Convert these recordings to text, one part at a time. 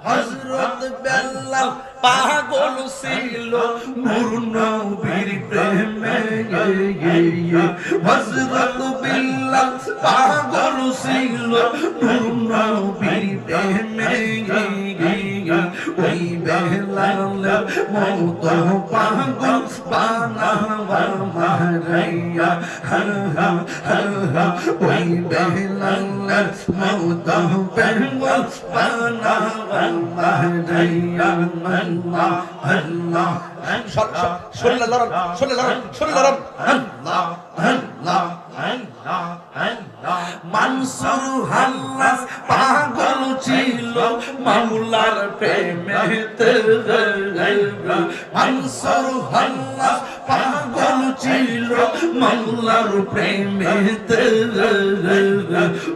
হযরত বেলাল পাগল ছিল নূর নবীর প্রেমে হযরত বেলাল পাগল ছিল নূর নবীর প্রেমে ওই বেলাল মত পাগল বানাওয়া মারাইয়া ওই বেলাল মত পাগল বানাওয়া মারাইয়া আল্লাহ আল্লাহ শুনলে লরম আল্লাহ আল্লাহ মানসুর হাল্লাস পাগল ছিল মাওলার প্রেমেতে মানসুর হাল্লাস পাগল ছিল মাওলার প্রেমেতে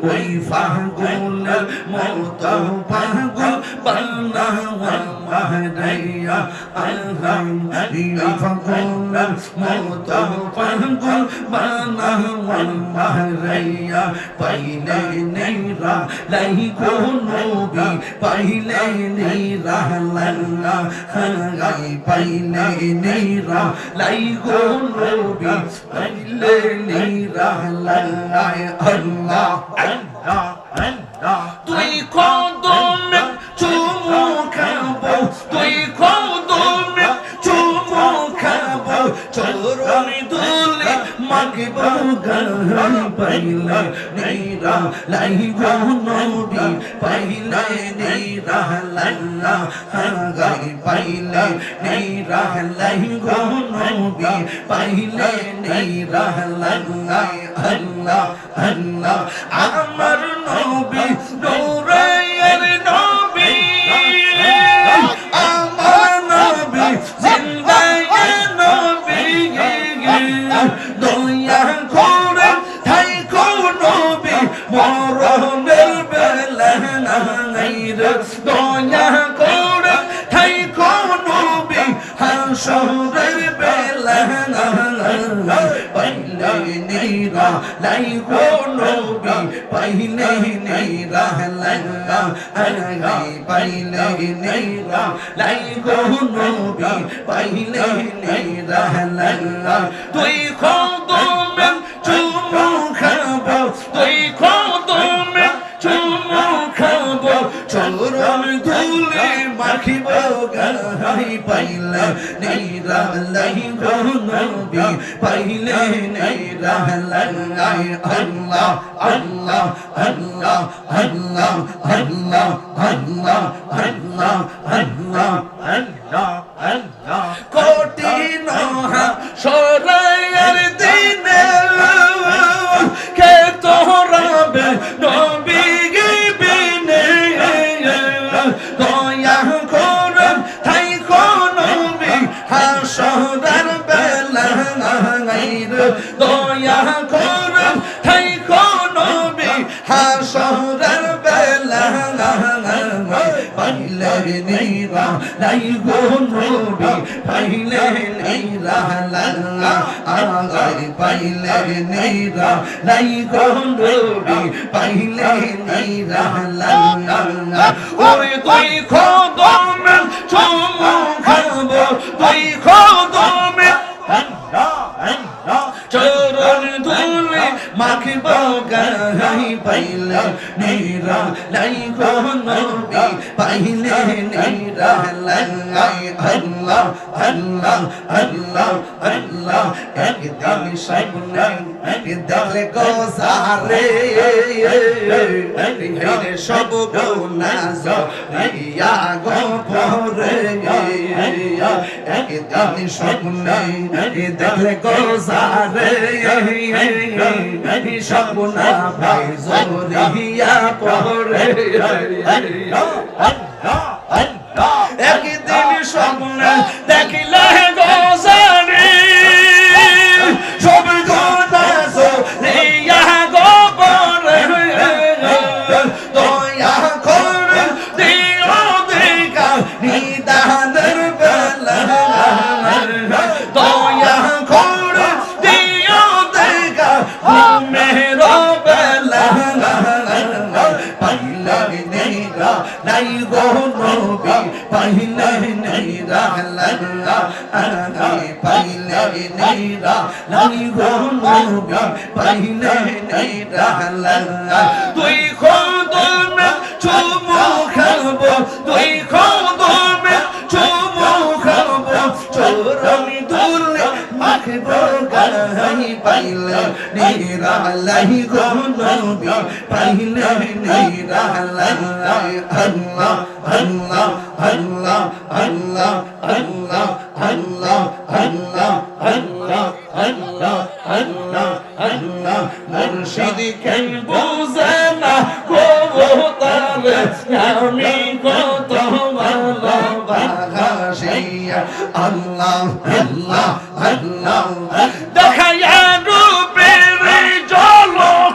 ওই পাগলের মত পাগল বানাওয়া মারাইয়া ওই পাগলের মত পাগল বানাওয়া মারাইয়া পাইলে নেরা লাই গো নবী পাইলে নেরা লাল্লা হাই পাইলে নেরা লাই গো নবী পাইলে নেরা লাল্লা আল্লাহ আল্লাহ আল্লাহ তুই কদমে চুমু খাবো তুই কদমে চুমু খাবো চরণ দুলে মাগবো গান পাইলে নেরা লাই গো নবী পাইলে নেরা লাল্লা হাই পাইলে নেরা লাই গো নবী পাইলে নেরা লাল্লা আল্লাহ আল্লাহ আমার নবী নূরের নবী আমার নবী জিন্দায় নবী দয়া করে থাইকো নবী মরণের বেলা নাই রে দয়া করে থাইকো নবী হাসরের বেলা পাইলে নেরা লাই গো নবী পাইলে নেরা লাল্লা হাই পাইলে নেরা লাই গো নবী পাইলে নেরা লাল্লা তুই কদমে চুমু খাবো তুই কদমে চুমু খাবো চরণ ধুলে মাখিব গাই পাইলে নেরা লাই গো নবী পাইলে নেরা লাল্লা আল্লাহ আল্লাহ আল্লাহ আল্লাহ আল্লাহ আল্লাহ আল্লাহ আল্লাহ আল্লাহ আল্লাহ কঠিন সরাইয়ের দিনে কে তোরাবে নবী বিনে দয়া করে থাইকো নবী হাসরের বেলা দয়া করে থাইকো নবী হাসরের বেলা পাইলে নেরা লাই গো নবী পাইলে নেরা লাল্লা আগাই পাইলে নেরা লাই গো নবী পাইলে নেরা লাল্লা ওরে তুই কদমে চুমু খাবো তুই কদমে চরণ ধুলে মাখিব গাই পাইলে নেরা লাই গো নবী পাইলে নেরা লাল্লা আল্লাহ আল্লাহ আল্লাহ আল্লাহ একদিন সামনে দেখলে গোসারে হেরে সব গুনাহ ইয়া গো পরে একদিন সামনে দেখলে গোসারে সব গুনাহ ভাই জরিয়া পরে একদিন স্বপ্নে দেখিলে গোসারে সব গুনাহ ইয়া গো পরে দয়া করে দিও দেখা নিদানের বেলা দয়া করে দিও দেখা মেরো বেলা পাইলে নেরা নাই গো নবী পাইলে নেরা লাগা আমি পাইলে নেরা লাগি গো নবী পাইলে নেরা লাগা তুই কদমে চুমু খাবো তুই কদমে চুমু খাবো চরণি দুলে মাখবো গাই পাইলে নেরা লাগি গো নবী পাইলে নেরা লাগা আল্লাহ আল্লাহ আল্লাহ আল্লাহ আল্লাহ আল্লাহ আল্লাহ আল্লাহ আল্লাহ আল্লাহ আল্লাহ মুর্শিদ কে বুঝে না গো তারে আমি কত ভালোবাসি আল্লাহ আল্লাহ আল্লাহ দেখায়া রূপের ঝলক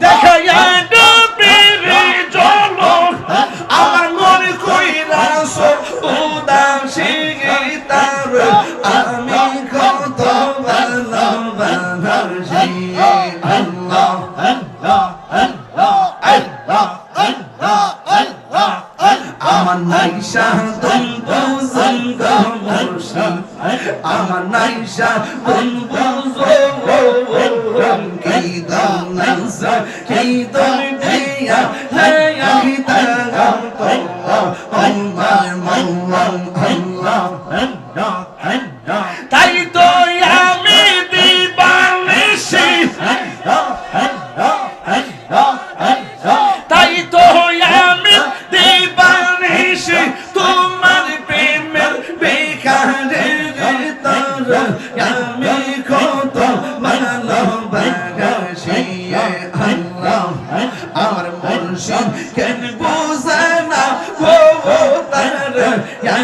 দেখায়া রূপের ঝলক আমার মনে কইরাছ উদাসী তার আমি কত ভালোবাসি আল্লাহ আল্লাহ আল্লাহ আল্লাহ আল্লাহ আল্লাহ আমার নাইশা তুম বুঝঙ্গ মুর্শিদ আমার নাইশা তুম বুঝো কি দাম নাইশা কি দাম দিয়া হায়া কি দাম তো আমার মাওলা আল্লাহ আল্লাহ আল্লাহ তাই তো আমি দিবানিশি তাই তো আমি দিবানিশি তোমার প্রেমের বেকারে তার আমি কত ভালোবাসি আল্লাহ আমার মুর্শিদ কেন বুঝে না গো তার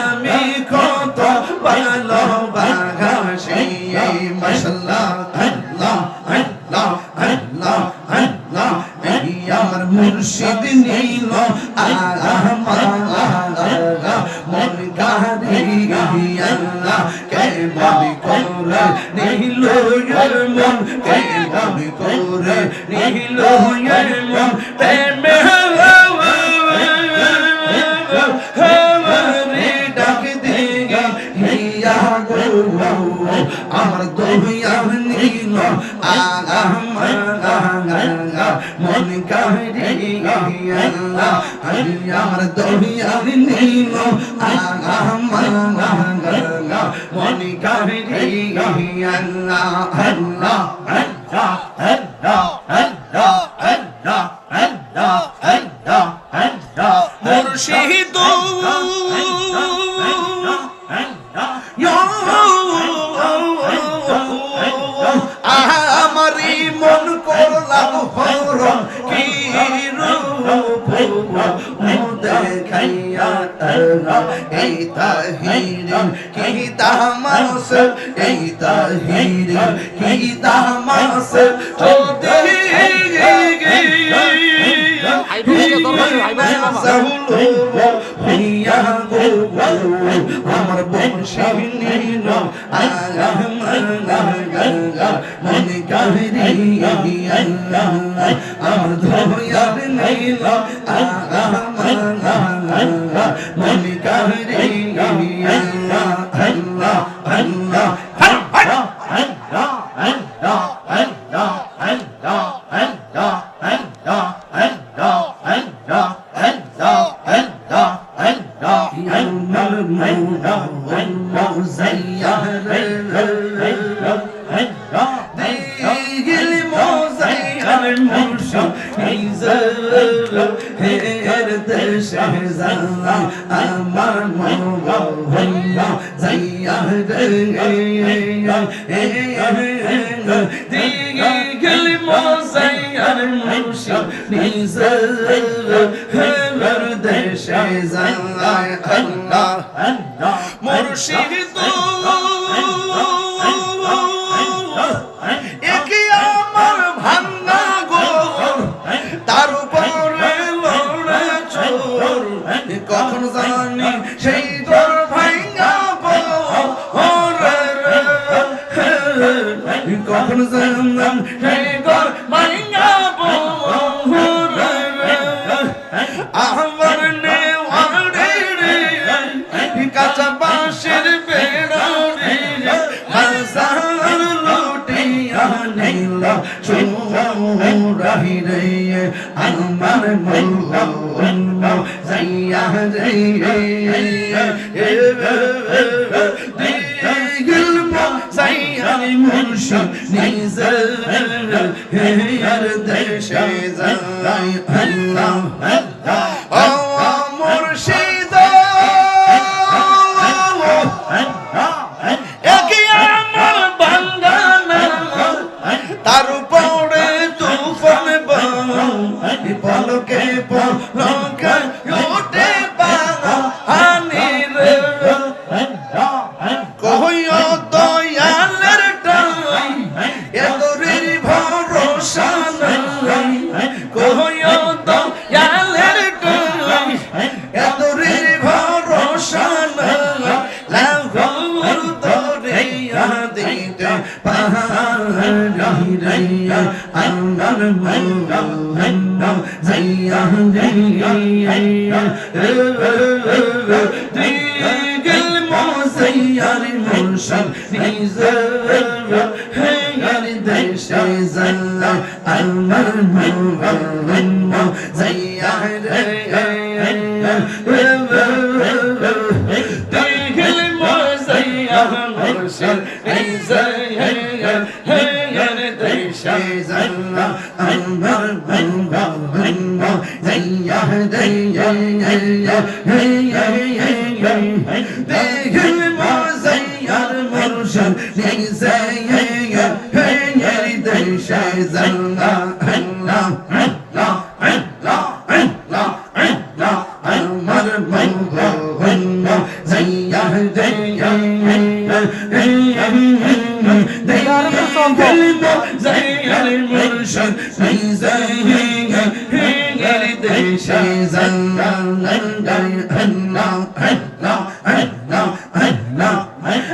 আমি কত ভালোবাসি মাশাআল্লাহ আল্লাহ আল্লাহ আল্লাহ আল্লাহ আমার মুর্শিদ নীল মন কারি আল্লাহ কে বলি করে নীল মন কে বলি করে নীল মন প্রেমে ডাক দিগে হিয়া গো আমার দহিয়া নীল মন কারি আল্লাহ আমার দহিয়া নীল মন কারি আল্লাহ আল্লাহ আল্লাহ আল্লাহ আল্লাহ আল্লাহ আল্লাহ আল্লাহ আল্লাহ মুর্শিদ আমারি মন করলাম হরম কি রূপ দেখাইয়া এই তাহির কি তামাস এই তাহির কি তামাস চোদে আমার বংশী নীল মনে কারি আমার ধোয়ার নীল মনে কারি আল্লাহ আল্লাহ আল্লাহ আল্লাহ আল্লাহ আল্লাহ আল্লাহ আল্লাহ আল্লাহ আল্লাহ আল্লাহ আল্লাহ আল্লাহ আল্লাহ আল্লাহ আল্লাহ মৌলা আল্লাহ যাইয়ার আল্লাহ দিল মোজাইয়ার মুর্শিদ ইজার হের দেশে জালা আমার মৌলা আল্লাহ যাইয়ার দিল মোজাইয়ার মুর্শিদ ইজার হের দেশে জালা আল্লাহ আল্লাহ মুর্শিদ একে আমার ভাঙ্গা গোর তার উপরে লড়ে চোর কখন জানি সেই তোর ভাঙ্গা কখন জানি সেই তোর ভাঙ্গা আমার নেওয়া যাইয়া রে দিল যাইয়া মুর্শিদ নিজের দেশে যাই আল্লাহ ও মুর্শিদ একই আমার বাঙ্গানা তার উপরে তুফান পলকে পলকে উঠে পানি রে কহিও দয়ালের টাই এতরির ভরসা নাই কহিও দয়ালের টাই এতরির ভরসা নাই লাহোর দরিয়া দিতে পাহাড়ি রে আমার মোহন যাইয়া দিল মোসাইয়ার মুর্শিদ নিজের হেয়ার দেশে যাই আমার মোহন যাইয়া রে দিল মোসাইয়ার মুর্শিদ নিজের হেয়ার দেশে যাই আমার মোহন যাইয়া দিল মোসাইয়ার মুর্শিদ নিজের হেয়ার দেশে যাই আল্লাহ আল্লাহ আল্লাহ আল্লাহ আল্লাহ আমার মোহন যাইয়া যাইয়ার মুর্শিদ নিজের দেশে যাই আল্লাহ আল্লাহ আল্লাহ আল্লাহ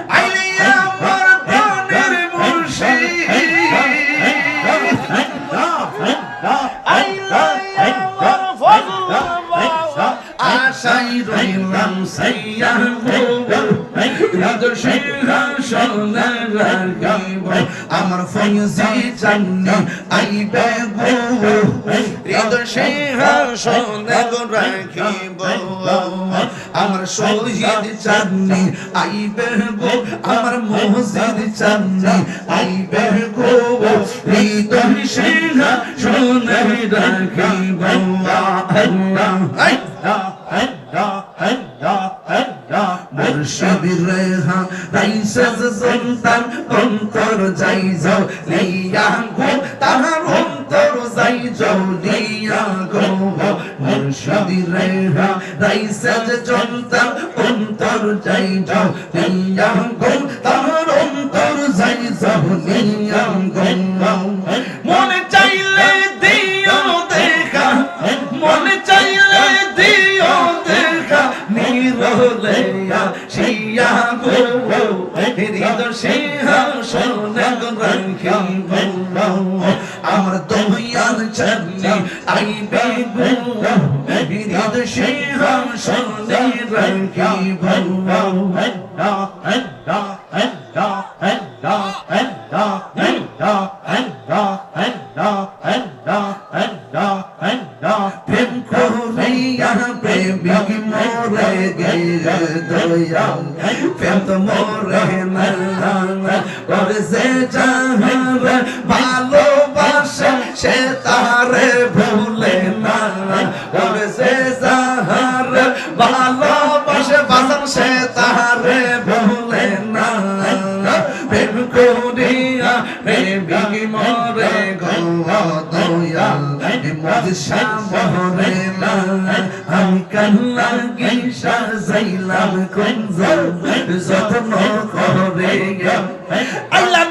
আইলি আমার প্রাণের মুর্শিদ আশাই রইলাম সাইয়া সিংহাসনে রাখিব আমার ফয়জি জান্নি আইবে গো হৃদয় সিংহাসনে রাখিব আমার শহীদ জান্নি আইবে গো আমার মসজিদ জান্নি আইবে গো হৃদয় সিংহাসনে রাখিব মুর্শিদ রেহা রাইসাজ সন্তান অন্তর যাই যাও লিয়া গো তাহার অন্তর যাই যাও লিয়া গো মুর্শিদ রেহা রাইসাজ সন্তান অন্তর যাই যাও লিয়া গো তাহার অন্তর যাই যাও লিয়া গো মনে চাইলে দিও দেখা মনে চাইলে দিও দেখা নিরলে শিয়া গো হৃদয় সিংহাসনে রাখিব আমার দয়াল চাঁদনি আইবে গো হৃদয় সিংহাসনে রাখিব প্রেম করিয়া প্রেমিক মোরে গেছে দয়াল প্রেম তো মোরে না করে সে যাহার ভালোবাসে সে তারে ভুলে না করে সে যাহার ভালোবাসে বাসন সে তারে ভুলে না প্রেম করিয়া প্রেমিক মোরে গো দয়াল মজ সামরে না আমি কান্না গিসা যাইলাম কোন যত্ন করে আল্লাহ